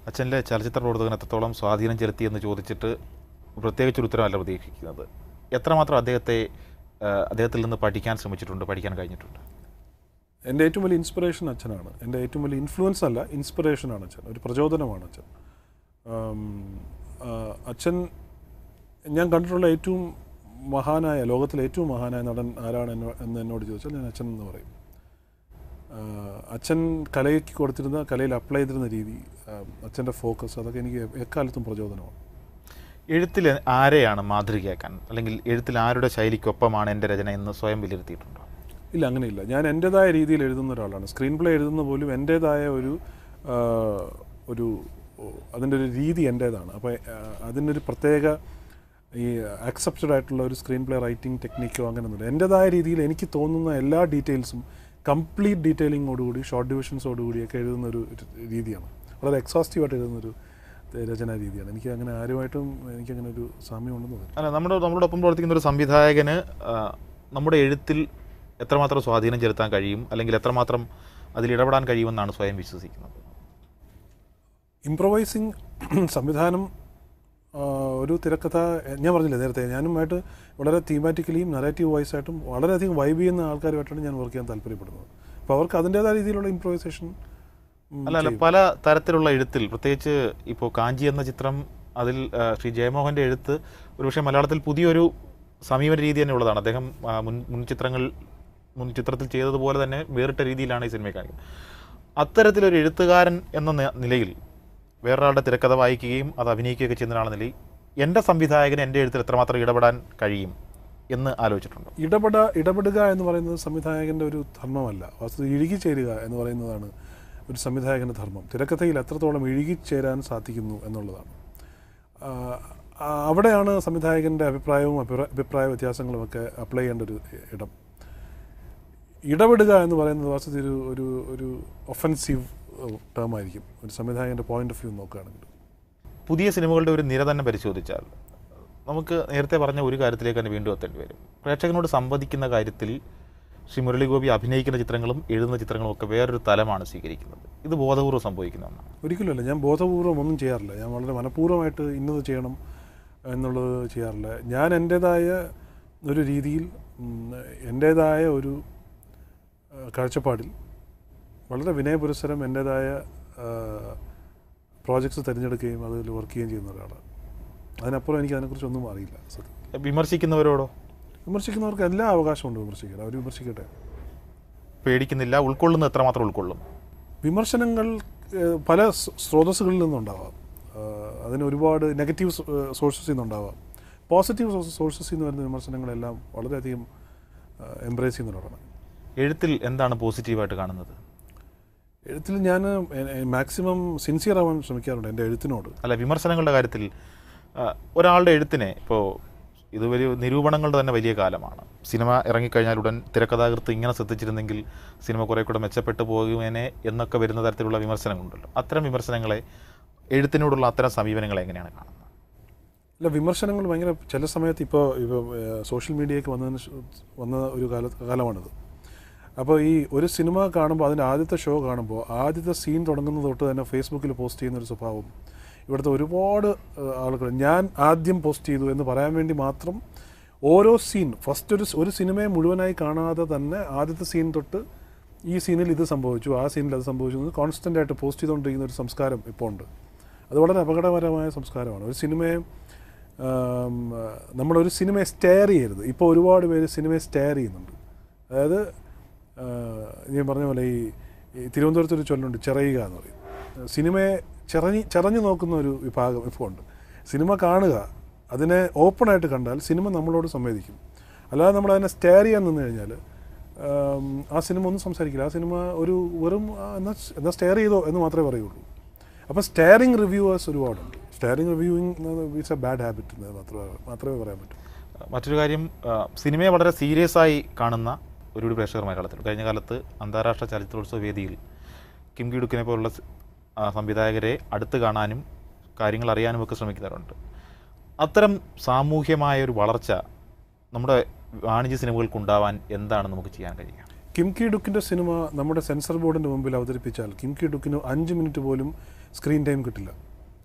അച്ഛൻ്റെ ചലച്ചിത്ര പ്രവർത്തകൻ എത്രത്തോളം സ്വാധീനം ചെലുത്തിയെന്ന് ചോദിച്ചിട്ട് പ്രത്യേകിച്ചൊരു ഉത്തരവല്ല പ്രതീക്ഷിക്കുന്നത്. എത്രമാത്രം അദ്ദേഹത്തിൽ നിന്ന് പഠിക്കാൻ ശ്രമിച്ചിട്ടുണ്ട്, പഠിക്കാൻ കഴിഞ്ഞിട്ടുണ്ട്? എൻ്റെ ഏറ്റവും വലിയ ഇൻസ്പിറേഷൻ അച്ഛനാണ്. എൻ്റെ ഏറ്റവും വലിയ ഇൻഫ്ലുവൻസ് അല്ല, ഇൻസ്പിറേഷനാണ് അച്ഛൻ. ഒരു പ്രചോദനമാണ് അച്ഛൻ. അച്ഛൻ ഞാൻ കണ്ടിട്ടുള്ള ലോകത്തിലെ ഏറ്റവും മഹാനായ നടൻ ആരാണ് എന്ന് എന്നോട് ചോദിച്ചാൽ ഞാൻ അച്ഛൻ എന്ന് പറയും. അച്ഛൻ കലയിൽ അപ്ലൈ ചെയ്തിരുന്ന രീതി, അച്ഛൻ്റെ ഫോക്കസ്, അതൊക്കെ എനിക്ക് എക്കാലത്തും പ്രചോദനമാണ്. എഴുത്തിൽ ആരെയാണ് മാതൃകയാക്കാൻ, അല്ലെങ്കിൽ എഴുത്തിൽ ആരുടെ ശൈലിക്കൊപ്പമാണ് എൻ്റെ രചന എന്ന് സ്വയം വിലയിരുത്തിയിട്ടുണ്ടോ? ഇല്ല, അങ്ങനെയില്ല. ഞാൻ എൻ്റേതായ രീതിയിൽ എഴുതുന്ന ഒരാളാണ്. സ്ക്രീൻ പ്ലേ എഴുതുന്ന പോലും എൻ്റേതായ അതിൻ്റെ ഒരു രീതി എൻ്റേതാണ്. അപ്പോൾ അതിനൊരു പ്രത്യേക ഈ അക്സെപ്റ്റഡ് ആയിട്ടുള്ള ഒരു സ്ക്രീൻ പ്ലേ റൈറ്റിംഗ് ടെക്നിക്കോ അങ്ങനെയൊന്നുമില്ല. എൻ്റേതായ രീതിയിൽ എനിക്ക് തോന്നുന്ന എല്ലാ ഡീറ്റെയിൽസും കംപ്ലീറ്റ് ഡീറ്റെയിലിങ്ങോടുകൂടി ഷോർട്ട് ഡിവിഷൻസോടുകൂടിയൊക്കെ എഴുതുന്ന ഒരു രീതിയാണ്. വളരെ എക്സോസ്റ്റീവായിട്ട് എഴുതുന്നൊരു രചനാ രീതിയാണ്. എനിക്ക് അങ്ങനെ ആരുമായിട്ടും എനിക്കങ്ങനെ ഒരു സാമ്യമുണ്ടെന്ന് തോന്നുന്നു. അല്ല, നമ്മളോടൊപ്പം പ്രവർത്തിക്കുന്ന ഒരു സംവിധായകന് നമ്മുടെ എഴുത്തിൽ എത്രമാത്രം സ്വാധീനം ചെലുത്താൻ കഴിയും, അല്ലെങ്കിൽ എത്രമാത്രം അതിൽ ഇടപെടാൻ കഴിയുമെന്നാണ് സ്വയം വിശ്വസിക്കുന്നത്? ഇംപ്രവൈസിങ് സംവിധാനം, ഒരു തിരക്കഥ, ഞാൻ പറഞ്ഞില്ലേ നേരത്തെ, ഞാനുമായിട്ട് വളരെ തീമാറ്റിക്കലിയും നറേറ്റീവ് വൈസായിട്ടും വളരെയധികം വൈബ് ചെയ്യുന്ന ആൾക്കാരുമായിട്ടാണ് ഞാൻ വർക്ക് ചെയ്യാൻ താല്പര്യപ്പെടുന്നത്. അപ്പോൾ അവർക്ക് അതിൻ്റേതായ രീതിയിലുള്ള ഇംപ്രവൈസേഷൻ. അല്ല, പല തരത്തിലുള്ള എഴുത്തിൽ, പ്രത്യേകിച്ച് ഇപ്പോൾ കാഞ്ചി എന്ന ചിത്രം, അതിൽ ശ്രീ ജയമോഹൻ്റെ എഴുത്ത് ഒരുപക്ഷെ മലയാളത്തിൽ പുതിയൊരു സമീപന രീതി തന്നെ ഉള്ളതാണ്. അദ്ദേഹം മുൻ ചിത്രത്തിൽ ചെയ്തതുപോലെ തന്നെ വേറിട്ട രീതിയിലാണ് ഈ സിനിമയെ കാണിക്കുന്നത്. അത്തരത്തിലൊരു എഴുത്തുകാരൻ എന്ന നിലയിൽ വേറൊരാളുടെ തിരക്കഥ വായിക്കുകയും അത് അഭിനയിക്കുകയൊക്കെ ചെയ്യുന്ന ഒരാളെന്ന നിലയിൽ എൻ്റെ സംവിധായകന് എൻ്റെ എഴുത്തിൽ എത്രമാത്രം ഇടപെടാൻ കഴിയും എന്ന് ആലോചിച്ചിട്ടുണ്ടോ? ഇടപെടുക എന്ന് പറയുന്നത് സംവിധായകൻ്റെ ഒരു ധർമ്മമല്ല. വസ്തു ഇഴുകിച്ചേരുക എന്ന് പറയുന്നതാണ് ഒരു സംവിധായകൻ്റെ ധർമ്മം. തിരക്കഥയിൽ എത്രത്തോളം ഇഴുകിച്ചേരാൻ സാധിക്കുന്നു എന്നുള്ളതാണ്. അവിടെയാണ് സംവിധായകൻ്റെ അഭിപ്രായ വ്യത്യാസങ്ങളുമൊക്കെ അപ്ലൈ ചെയ്യേണ്ട ഒരു ഇടം. ഇടപെടുക എന്ന് പറയുന്നത് വാസ്തവത്തിൽ ഒരു ഒഫൻസീവ് ടേമായിരിക്കും ഒരു സംവിധായകൻ്റെ പോയിന്റ് ഓഫ് വ്യൂ നോക്കുകയാണെങ്കിൽ. പുതിയ സിനിമകളുടെ ഒരു നിര തന്നെ പരിശോധിച്ചാൽ നമുക്ക് നേരത്തെ പറഞ്ഞ ഒരു കാര്യത്തിലേക്ക് തന്നെ വീണ്ടും എത്തേണ്ടി വരും. പ്രേക്ഷകനോട് സംവദിക്കുന്ന കാര്യത്തിൽ ശ്രീ മുരളി ഗോപി അഭിനയിക്കുന്ന ചിത്രങ്ങളും എഴുതുന്ന ചിത്രങ്ങളും ഒക്കെ വേറൊരു തലമാണ് സ്വീകരിക്കുന്നത്. ഇത് ബോധപൂർവ്വം സംഭവിക്കുന്ന ഒന്നാണ്? ഒരിക്കലുമല്ല. ഞാൻ ബോധപൂർവ്വം ഒന്നും ചെയ്യാറില്ല. ഞാൻ വളരെ മനഃപൂർവ്വമായിട്ട് ഇന്നത് ചെയ്യണം എന്നുള്ളത് ചെയ്യാറില്ല. ഞാൻ എൻ്റേതായ ഒരു രീതിയിൽ, എൻ്റേതായ ഒരു കാഴ്ചപ്പാടിൽ വളരെ വിനയപുരസ്സരം എൻ്റേതായ പ്രോജക്ട്സ് തിരഞ്ഞെടുക്കുകയും അതിൽ വർക്ക് ചെയ്യുകയും ചെയ്യുന്ന ഒരാളാണ്. അതിനപ്പുറം എനിക്ക് അതിനെക്കുറിച്ചൊന്നും അറിയില്ല. സത്യം. വിമർശിക്കുന്നവരോടോ? വിമർശിക്കുന്നവർക്ക് എല്ലാ അവകാശമുണ്ട് വിമർശിക്കാൻ. അവർ വിമർശിക്കട്ടെ. പേടിക്കുന്നില്ല? ഉൾക്കൊള്ളുന്ന എത്രമാത്രം ഉൾക്കൊള്ളും? വിമർശനങ്ങൾ പല സ്രോതസ്സുകളിൽ നിന്നുണ്ടാവാം. അതിന് ഒരുപാട് നെഗറ്റീവ് സോഴ്സസിൽ നിന്നുണ്ടാവാം. പോസിറ്റീവ് സോഴ്സസിൽ നിന്ന് വരുന്ന വിമർശനങ്ങളെല്ലാം വളരെയധികം എംബ്രേസ് ചെയ്യുന്ന ഒരാളാണ്. എഴുത്തിൽ എന്താണ് പോസിറ്റീവായിട്ട് കാണുന്നത്? എഴുത്തിൽ ഞാൻ മാക്സിമം സിൻസിയർ ആവാൻ ശ്രമിക്കാറുണ്ട് എൻ്റെ എഴുത്തിനോട്. അല്ല, വിമർശനങ്ങളുടെ കാര്യത്തിൽ ഒരാളുടെ എഴുത്തിനെ, ഇപ്പോൾ ഇത് നിരൂപണങ്ങളുടെ തന്നെ വലിയ കാലമാണ്. സിനിമ ഇറങ്ങിക്കഴിഞ്ഞാൽ ഉടൻ തിരക്കഥാകൃത്ത് ഇങ്ങനെ ശ്രദ്ധിച്ചിരുന്നെങ്കിൽ സിനിമ കുറേ കൂടെ മെച്ചപ്പെട്ടു പോകുമേനെ എന്നൊക്കെ വരുന്ന തരത്തിലുള്ള വിമർശനങ്ങളുണ്ടല്ലോ. അത്തരം വിമർശനങ്ങളെ, എഴുത്തിനോടുള്ള അത്തരം സമീപനങ്ങളെ എങ്ങനെയാണ് കാണുന്നത്? അല്ല, വിമർശനങ്ങൾ ഭയങ്കര ചില സമയത്ത് ഇപ്പോൾ സോഷ്യൽ മീഡിയയ്ക്ക് വന്ന ഒരു കാലമാണിത്. അപ്പോൾ ഈ ഒരു സിനിമ കാണുമ്പോൾ, അതിൻ്റെ ആദ്യത്തെ ഷോ കാണുമ്പോൾ ആദ്യത്തെ സീൻ തുടങ്ങുന്നത് തൊട്ട് തന്നെ ഫേസ്ബുക്കിൽ പോസ്റ്റ് ചെയ്യുന്നൊരു സ്വഭാവം ഇവിടുത്തെ ഒരുപാട് ആളുകൾ, ഞാൻ ആദ്യം പോസ്റ്റ് ചെയ്തു എന്ന് പറയാൻ വേണ്ടി മാത്രം ഓരോ സീൻ, ഫസ്റ്റ് ഒരു സിനിമയെ മുഴുവനായി കാണാതെ തന്നെ ആദ്യത്തെ സീൻ തൊട്ട് ഈ സീനിൽ ഇത് സംഭവിച്ചു, ആ സീനിൽ അത് സംഭവിച്ചു എന്ന് കോൺസ്റ്റൻ്റ് ആയിട്ട് പോസ്റ്റ് ചെയ്തുകൊണ്ടിരിക്കുന്ന ഒരു സംസ്കാരം ഇപ്പോൾ ഉണ്ട്. അത് വളരെ അപകടകരമായ സംസ്കാരമാണ്. ഒരു സിനിമയെ നമ്മളൊരു സിനിമയെ സ്റ്റെയർ ചെയ്യരുത്. ഇപ്പോൾ ഒരുപാട് പേര് സിനിമയെ സ്റ്റെയർ ചെയ്യുന്നുണ്ട്. അതായത് ഞാൻ പറഞ്ഞ പോലെ ഈ തിരുവനന്തപുരത്തൊരു ചൊല്ലുണ്ട്, ചിറയുക എന്ന് പറയും. സിനിമയെ ചിറഞ്ഞു നോക്കുന്ന ഒരു വിഭാഗം ഇപ്പോൾ ഉണ്ട്. സിനിമ കാണുക, അതിനെ ഓപ്പണായിട്ട് കണ്ടാൽ സിനിമ നമ്മളോട് സംവേദിക്കും. അല്ലാതെ നമ്മളതിനെ സ്റ്റെയർ ചെയ്യാൻ നിന്ന് കഴിഞ്ഞാൽ ആ സിനിമ ഒന്നും സംസാരിക്കില്ല. ആ സിനിമ ഒരു വെറും എന്നാൽ സ്റ്റെയർ ചെയ്തോ എന്ന് മാത്രമേ പറയുള്ളൂ. അപ്പോൾ സ്റ്റെയറിങ് റിവ്യൂവേഴ്സ് ഒരുപാടുണ്ട്. Staring reviewing is A bad habit എന്ന് മാത്രമേ പറയാൻ പറ്റൂ. മറ്റൊരു കാര്യം, സിനിമയെ വളരെ സീരിയസ് ആയി കാണുന്ന ഒരുപാട് പ്രേക്ഷകർ മലയാളത്തിൽ കഴിഞ്ഞ കാലത്ത് അന്താരാഷ്ട്ര ചലച്ചിത്രോത്സവ വേദിയിൽ കിം കി ഡുക്കിനെ പോലുള്ള സംവിധായകരെ അടുത്ത് കാണാനും കാര്യങ്ങൾ അറിയാനും ഒക്കെ ശ്രമിക്കാറുണ്ട്. അത്തരം സാമൂഹ്യമായ ഒരു വളർച്ച നമ്മുടെ വാണിജ്യ സിനിമകൾക്കുണ്ടാവാൻ എന്താണ് നമുക്ക് ചെയ്യാൻ കഴിയുക? കിം കി ഡുക്കിൻ്റെ സിനിമ നമ്മുടെ സെൻസർ ബോർഡിൻ്റെ മുമ്പിൽ അവതരിപ്പിച്ചാൽ കിം കി ഡുക്കിന് 5 മിനിറ്റ് പോലും സ്ക്രീൻ ടൈം കിട്ടില്ല.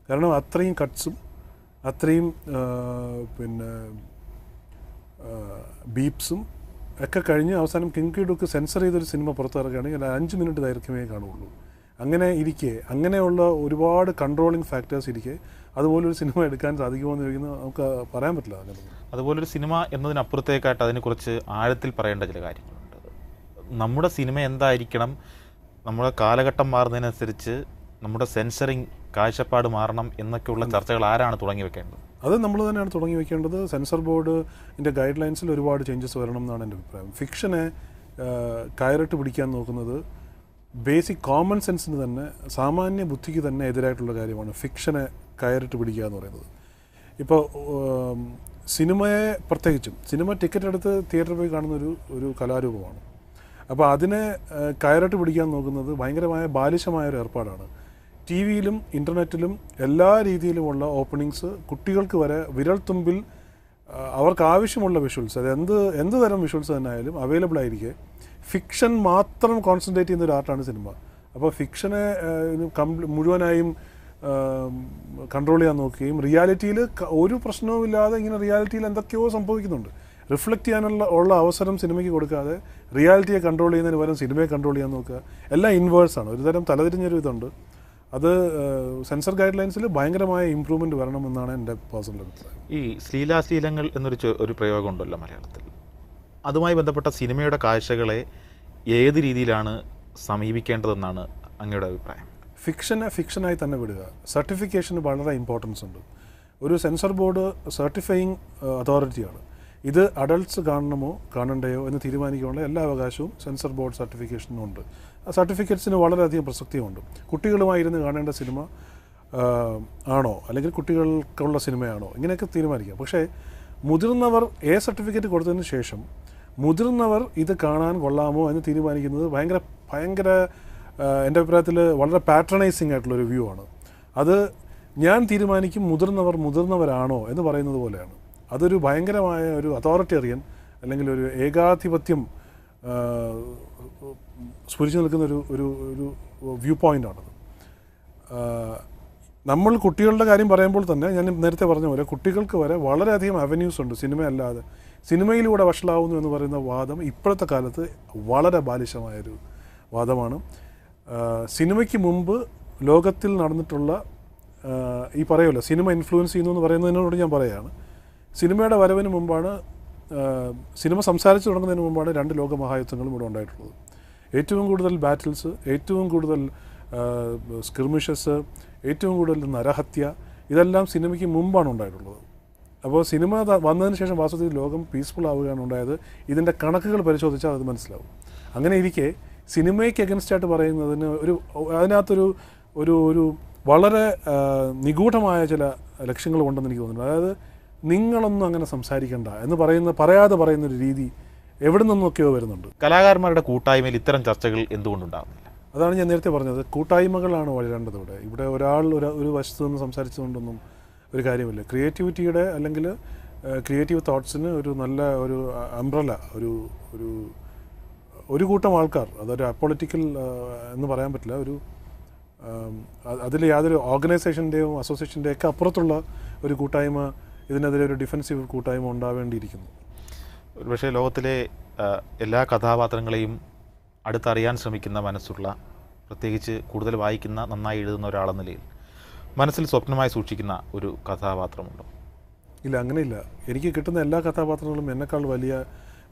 കാരണം അത്രയും കട്ട്സും അത്രയും ബീപ്സും ഒക്കെ കഴിഞ്ഞ് അവസാനം കിം കി ഡുക്ക് സെൻസർ ചെയ്തൊരു സിനിമ പുറത്തിറക്കുകയാണെങ്കിൽ 5 മിനിറ്റ് ദൈർഘ്യമേ കാണുള്ളൂ. അങ്ങനെ ഇരിക്കെ, അങ്ങനെയുള്ള ഒരുപാട് കൺട്രോളിങ് ഫാക്ടേഴ്സ് ഇരിക്കെ അതുപോലൊരു സിനിമ എടുക്കാൻ സാധിക്കുമോ എന്ന് ചോദിക്കുന്നത് നമുക്ക് പറയാൻ പറ്റില്ല. അതുപോലൊരു സിനിമ എന്നതിനപ്പുറത്തേക്കായിട്ട് അതിനെക്കുറിച്ച് ആഴത്തിൽ പറയേണ്ട ചില കാര്യങ്ങളുണ്ട്. നമ്മുടെ സിനിമ എന്തായിരിക്കണം, നമ്മുടെ കാലഘട്ടം മാറുന്നതിനനുസരിച്ച് നമ്മുടെ സെൻസറിങ് കാഴ്ചപ്പാട് മാറണം എന്നൊക്കെയുള്ള ചർച്ചകൾ ആരാണ് തുടങ്ങി വെക്കേണ്ടത്? അത് നമ്മൾ തന്നെയാണ് തുടങ്ങി വെക്കേണ്ടത്. സെൻസർ ബോർഡിൻ്റെ ഗൈഡ് ലൈൻസിൽ ഒരുപാട് ചേഞ്ചസ് വരണം എന്നാണ് എൻ്റെ അഭിപ്രായം. ഫിക്ഷനെ കയറിട്ട് പിടിക്കാൻ നോക്കുന്നത് ബേസിക് കോമൺ സെൻസിന് തന്നെ, സാമാന്യ ബുദ്ധിക്ക് തന്നെ എതിരായിട്ടുള്ള കാര്യമാണ് ഫിക്ഷനെ കയറിട്ട് പിടിക്കുക എന്ന് പറയുന്നത്. ഇപ്പോൾ സിനിമയെ, പ്രത്യേകിച്ചും സിനിമ ടിക്കറ്റ് എടുത്ത് തിയേറ്ററിൽ പോയി കാണുന്ന ഒരു കലാരൂപമാണ്. അപ്പോൾ അതിനെ കയറിട്ട് പിടിക്കാൻ നോക്കുന്നത് ഭയങ്കരമായ ബാലിശമായൊരു ഏർപ്പാടാണ്. ടി വിയിലും ഇൻ്റർനെറ്റിലും എല്ലാ രീതിയിലുമുള്ള ഓപ്പണിങ്സ് കുട്ടികൾക്ക് വരെ വിരൽത്തുമ്പിൽ അവർക്ക് ആവശ്യമുള്ള വിഷ്വൽസ്, അത് എന്ത് തരം വിഷ്വൽസ് തന്നെ ആയാലും അവൈലബിൾ ആയിരിക്കെ ഫിക്ഷൻ മാത്രം കോൺസെൻട്രേറ്റ് ചെയ്യുന്ന ഒരു ആർട്ടാണ് സിനിമ. അപ്പോൾ ഫിക്ഷനെ മുഴുവനായും കൺട്രോൾ ചെയ്യാൻ നോക്കുകയും റിയാലിറ്റിയിൽ ഒരു പ്രശ്നവുമില്ലാതെ ഇങ്ങനെ റിയാലിറ്റിയിൽ എന്തൊക്കെയോ സംഭവിക്കുന്നുണ്ട്, റിഫ്ലക്റ്റ് ചെയ്യാനുള്ള അവസരം സിനിമയ്ക്ക് കൊടുക്കാതെ റിയാലിറ്റിയെ കൺട്രോൾ ചെയ്യുന്നതിന് പകരം സിനിമയെ കൺട്രോൾ ചെയ്യാൻ നോക്കുക, എല്ലാം ഇൻവേഴ്സാണ്. ഒരു തരം തലതിരിഞ്ഞൊരു ഇതുണ്ട്. അത് സെൻസർ ഗൈഡ് ലൈൻസിൽ ഭയങ്കരമായ ഇമ്പ്രൂവ്മെൻറ്റ് വരണമെന്നാണ് എൻ്റെ പേഴ്സണൽ അഭിപ്രായം. ഈ ശ്ലീലാശ്ലീലങ്ങൾ ഒരു പ്രയോഗം ഉണ്ടല്ലോ മലയാളത്തിൽ, അതുമായി ബന്ധപ്പെട്ട സിനിമയുടെ കാഴ്ചകളെ ഏത് രീതിയിലാണ് സമീപിക്കേണ്ടതെന്നാണ് അങ്ങയുടെ അഭിപ്രായം? ഫിക്ഷനായി തന്നെ വിടുക. സർട്ടിഫിക്കേഷന് വളരെ ഇമ്പോർട്ടൻസ് ഉണ്ട്. ഒരു സെൻസർ ബോർഡ് സർട്ടിഫയിങ് അതോറിറ്റിയാണ്. ഇത് അഡൾട്ട്സ് കാണണമോ കാണണ്ടയോ എന്ന് തീരുമാനിക്കാനുള്ള എല്ലാ അവകാശവും സെൻസർ ബോർഡ് സർട്ടിഫിക്കേഷനുണ്ട്. ആ സർട്ടിഫിക്കറ്റ്സിന് വളരെയധികം പ്രസക്തിയുണ്ട്. കുട്ടികളുമായിരുന്ന് കാണേണ്ട സിനിമ ആണോ അല്ലെങ്കിൽ കുട്ടികൾക്കുള്ള സിനിമയാണോ ഇങ്ങനെയൊക്കെ തീരുമാനിക്കാം. പക്ഷേ മുതിർന്നവർ സർട്ടിഫിക്കറ്റ് കൊടുത്തതിന് ശേഷം മുതിർന്നവർ ഇത് കാണാൻ കൊള്ളാമോ എന്ന് തീരുമാനിക്കുന്നത് ഭയങ്കര എൻ്റെ അഭിപ്രായത്തിൽ വളരെ പാട്രണൈസിങ് ആയിട്ടുള്ളൊരു വ്യൂ ആണ്. അത് ഞാൻ തീരുമാനിക്കും മുതിർന്നവരാണോ എന്ന് പറയുന്നത് പോലെയാണ്. അതൊരു ഭയങ്കരമായ ഒരു അതോറിറ്റേറിയൻ അല്ലെങ്കിൽ ഒരു ഏകാധിപത്യം സ്ഫുരിച്ചു നിൽക്കുന്ന ഒരു വ്യൂ പോയിൻ്റാണത്. നമ്മൾ കുട്ടികളുടെ കാര്യം പറയുമ്പോൾ തന്നെ ഞാൻ നേരത്തെ പറഞ്ഞ പോലെ കുട്ടികൾക്ക് വരെ വളരെയധികം അവന്യൂസ് ഉണ്ട് സിനിമയല്ലാതെ. സിനിമയിലൂടെ വഷളാവുന്നു എന്ന് പറയുന്ന വാദം ഇപ്പോഴത്തെ കാലത്ത് വളരെ ബാലിശമായൊരു വാദമാണ്. സിനിമയ്ക്ക് മുമ്പ് ലോകത്തിൽ നടന്നിട്ടുള്ള ഈ പറയുമല്ലോ സിനിമ ഇൻഫ്ലുവൻസ് ചെയ്യുന്നു എന്ന് പറയുന്നതിനോട് ഞാൻ പറയുകയാണ്. സിനിമയുടെ വരവിന് മുമ്പാണ്, സിനിമ സംസാരിച്ചു തുടങ്ങുന്നതിന് മുമ്പാണ് 2 ലോകമഹായുദ്ധങ്ങളും ഇവിടെ ഉണ്ടായിട്ടുള്ളത്. ഏറ്റവും കൂടുതൽ ബാറ്റിൽസ്, ഏറ്റവും കൂടുതൽ സ്കിർമിഷസ്, ഏറ്റവും കൂടുതൽ നരഹത്യ, ഇതെല്ലാം സിനിമയ്ക്ക് മുമ്പാണ് ഉണ്ടായിട്ടുള്ളത്. അപ്പോൾ സിനിമ വന്നതിന് ശേഷം വാസ്തവത്തിൽ ലോകം പീസ്ഫുൾ ആവുകയാണ് ഉണ്ടായത്. ഇതിൻ്റെ കണക്കുകൾ പരിശോധിച്ചാൽ അത് മനസ്സിലാവും. അങ്ങനെ ഇരിക്കെ സിനിമയ്ക്ക് എഗൻസ്റ്റായിട്ട് പറയുന്നതിന് അതിനകത്തൊരു ഒരു വളരെ നിഗൂഢമായ ചില ലക്ഷ്യങ്ങൾ ഉണ്ടെന്ന് എനിക്ക് തോന്നുന്നു. അതായത് നിങ്ങളൊന്നും അങ്ങനെ സംസാരിക്കണ്ട എന്ന് പറയാതെ പറയുന്നൊരു രീതി എവിടെ നിന്നൊക്കെയോ വരുന്നുണ്ട്. കലാകാരന്മാരുടെ കൂട്ടായ്മയിൽ ഇത്തരം ചർച്ചകൾ എന്തുകൊണ്ടുണ്ടാകുന്നില്ല? അതാണ് ഞാൻ നേരത്തെ പറഞ്ഞത്. കൂട്ടായ്മകളാണ് വളരേണ്ടത്. ഇവിടെ ഒരാൾ ഒരു വശത്ത് നിന്ന് സംസാരിച്ചുകൊണ്ടൊന്നും ഒരു കാര്യമില്ല. ക്രിയേറ്റിവിറ്റിയുടെ അല്ലെങ്കിൽ ക്രിയേറ്റീവ് തോട്ട്സിന് ഒരു നല്ല ഒരു അംബ്രല, ഒരു കൂട്ടം ആൾക്കാർ, അതൊരു അപ്പൊളിറ്റിക്കൽ എന്ന് പറയാൻ പറ്റില്ല, അതിൽ യാതൊരു ഓർഗനൈസേഷൻ്റെയോ അസോസിയേഷൻ്റെയോ ഒക്കെ അപ്പുറത്തുള്ള ഒരു കൂട്ടായ്മ, ഇതിനെതിരെ ഒരു ഡിഫൻസീവ് കൂട്ടായ്മ ഉണ്ടാവേണ്ടിയിരിക്കുന്നു. ഒരുപക്ഷെ ലോകത്തിലെ എല്ലാ കഥാപാത്രങ്ങളെയും അടുത്തറിയാൻ ശ്രമിക്കുന്ന മനസ്സുള്ള, പ്രത്യേകിച്ച് കൂടുതൽ വായിക്കുന്ന, നന്നായി എഴുതുന്ന ഒരാളെന്ന നിലയിൽ മനസ്സിൽ സ്വപ്നമായി സൂക്ഷിക്കുന്ന ഒരു കഥാപാത്രമുണ്ടോ? ഇല്ല, അങ്ങനെയില്ല. എനിക്ക് കിട്ടുന്ന എല്ലാ കഥാപാത്രങ്ങളും എന്നെക്കാൾ വലിയ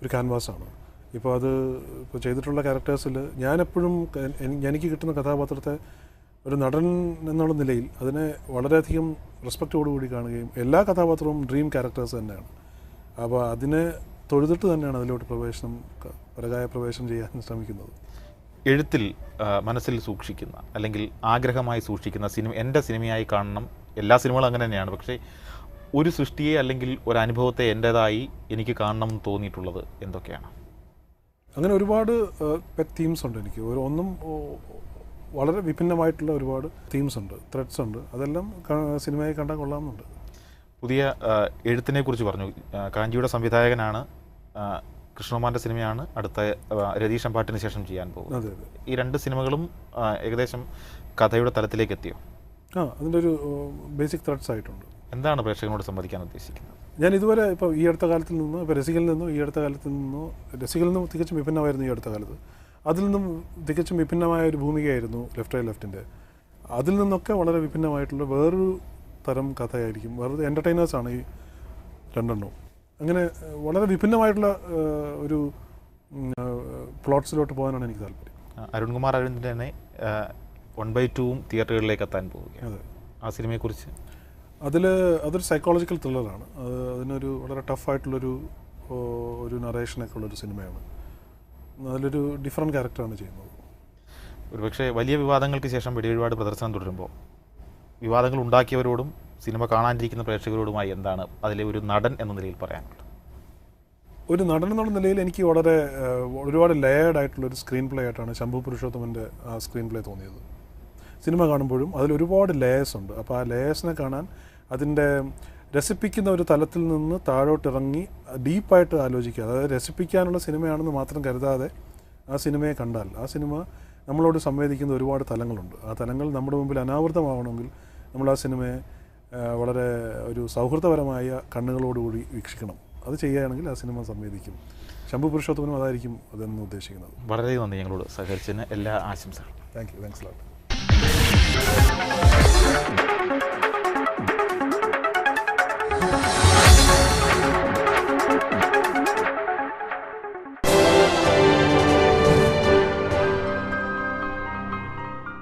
ഒരു ക്യാൻവാസാണ്. ഇപ്പോൾ ചെയ്തിട്ടുള്ള ക്യാരക്ടേഴ്സിൽ ഞാനെപ്പോഴും എനിക്ക് കിട്ടുന്ന കഥാപാത്രത്തെ ഒരു നടൻ എന്നുള്ള നിലയിൽ അതിനെ വളരെയധികം റെസ്പെക്റ്റോടുകൂടി കാണുകയും എല്ലാ കഥാപാത്രവും ഡ്രീം ക്യാരക്ടേഴ്സ് തന്നെയാണ്. അപ്പോൾ അതിനെ തൊഴുതിട്ട് തന്നെയാണ് അതിലോട്ട് പരകായ പ്രവേശനം ചെയ്യാൻ ശ്രമിക്കുന്നത്. എഴുത്തിൽ മനസ്സിൽ സൂക്ഷിക്കുന്ന അല്ലെങ്കിൽ ആഗ്രഹമായി സൂക്ഷിക്കുന്ന സിനിമ എൻ്റെ സിനിമയായി കാണണം. എല്ലാ സിനിമകളും അങ്ങനെ തന്നെയാണ്. പക്ഷേ ഒരു സൃഷ്ടിയെ അല്ലെങ്കിൽ ഒരു അനുഭവത്തെ എൻ്റേതായി എനിക്ക് കാണണം എന്ന് തോന്നിയിട്ടുള്ളത് എന്തൊക്കെയാണ്? അങ്ങനെ ഒരുപാട് പെറ്റ് തീംസ് ഉണ്ട് എനിക്ക്. ഒന്നും വളരെ വിഭിന്നമായിട്ടുള്ള ഒരുപാട് തീംസ് ഉണ്ട്, ത്രെഡ്സ് ഉണ്ട്. അതെല്ലാം സിനിമയെ കണ്ടാൽ കൊള്ളാമെന്നുണ്ട്. പുതിയ എഴുത്തിനെ കുറിച്ച് പറഞ്ഞു. കാഞ്ചിയുടെ സംവിധായകനാണ്. കൃഷ്ണകുമാറിൻ്റെ സിനിമയാണ് അടുത്ത രതീഷ് അമ്പാട്ടിന് ശേഷം ചെയ്യാൻ പോകുന്നത്. ഈ 2 സിനിമകളും ഏകദേശം കഥയുടെ തലത്തിലേക്ക് എത്തിയോ? അതിൻ്റെ ഒരു ബേസിക് ത്രെഡ്സ് ആയിട്ടുണ്ട്. എന്താണ് പ്രേക്ഷകനോട് സംവദിക്കാൻ ഉദ്ദേശിക്കുന്നത്? ഞാൻ ഇതുവരെ ഇപ്പോൾ ഈ അടുത്ത കാലത്തിൽ നിന്നോ, ഇപ്പോൾ രസികനിൽ നിന്നും തികച്ചും വിഭിന്നമായിരുന്നു ഈ അടുത്ത കാലത്ത്. അതിൽ നിന്നും തികച്ചും വിഭിന്നമായ ഒരു ഭൂമികയായിരുന്നു ലെഫ്റ്റ് റൈറ്റ് ലെഫ്റ്റിൻ്റെ. അതിൽ നിന്നൊക്കെ വളരെ വിഭിന്നമായിട്ടുള്ള വേറൊരു തരം കഥയായിരിക്കും. വേറെ എൻ്റർടൈനേഴ്സാണ് ഈ 2 അങ്ങനെ വളരെ വിഭിന്നമായിട്ടുള്ള ഒരു പ്ലോട്ട്സിലോട്ട് പോകാനാണ് എനിക്ക് താല്പര്യം. അരുൺകുമാർ അരവിന്ദൻ്റെ തന്നെ 1/2 തിയേറ്ററുകളിലേക്ക് എത്താൻ പോവുകയാണ്. അതെ. ആ സിനിമയെക്കുറിച്ച് അതൊരു സൈക്കോളജിക്കൽ ത്രില്ലറാണ്. അതിനൊരു വളരെ ടഫായിട്ടുള്ളൊരു നറേഷനൊക്കെ ഉള്ളൊരു സിനിമയാണ്. അതിലൊരു ഡിഫറെൻറ്റ് ക്യാരക്ടറാണ് ചെയ്യുന്നത്. ഒരുപക്ഷെ വലിയ വിവാദങ്ങൾക്ക് ശേഷം വെടിവെടിപാട് പ്രദർശനം തുടരുമ്പോൾ വിവാദങ്ങൾ ഉണ്ടാക്കിയവരോടും സിനിമ കാണാനിരിക്കുന്ന പ്രേക്ഷകരോടുമായി എന്താണ് അതിലെ ഒരു നടൻ എന്ന നിലയിൽ പറയാനുള്ളത്? ഒരു നടൻ എന്നുള്ള നിലയിൽ എനിക്ക് ഒരുപാട് ലെയേർഡ് ആയിട്ടുള്ളൊരു സ്ക്രീൻ പ്ലേ ആയിട്ടാണ് ശംഭു പുരുഷോത്തമൻ്റെ ആ സ്ക്രീൻ പ്ലേ തോന്നിയത്. സിനിമ കാണുമ്പോഴും അതിലൊരുപാട് ലേയേഴ്സ് ഉണ്ട്. അപ്പോൾ ആ ലേയേഴ്സിനെ കാണാൻ അതിൻ്റെ രസിപ്പിക്കുന്ന ഒരു തലത്തിൽ നിന്ന് താഴോട്ടിറങ്ങി ഡീപ്പായിട്ട് ആലോചിക്കുക. അതായത് രസിപ്പിക്കാനുള്ള സിനിമയാണെന്ന് മാത്രം കരുതാതെ ആ സിനിമയെ കണ്ടാൽ ആ സിനിമ നമ്മളോട് സംവേദിക്കുന്ന ഒരുപാട് തലങ്ങളുണ്ട്. ആ തലങ്ങൾ നമ്മുടെ മുമ്പിൽ അനാവൃതമാവണമെങ്കിൽ നമ്മൾ ആ സിനിമയെ വളരെ ഒരു സൗഹൃദപരമായ കണ്ണുകളോടുകൂടി വീക്ഷിക്കണം. അത് ചെയ്യുകയാണെങ്കിൽ ആ സിനിമ സംവേദിക്കും. ശംഭു പുരുഷോത്തമനും അതായിരിക്കും അതെന്ന് ഉദ്ദേശിക്കുന്നത്. വളരെ നന്ദി ഞങ്ങളോട് സഹകരിച്ചതിന്. എല്ലാ ആശംസകളും. Thanks lot.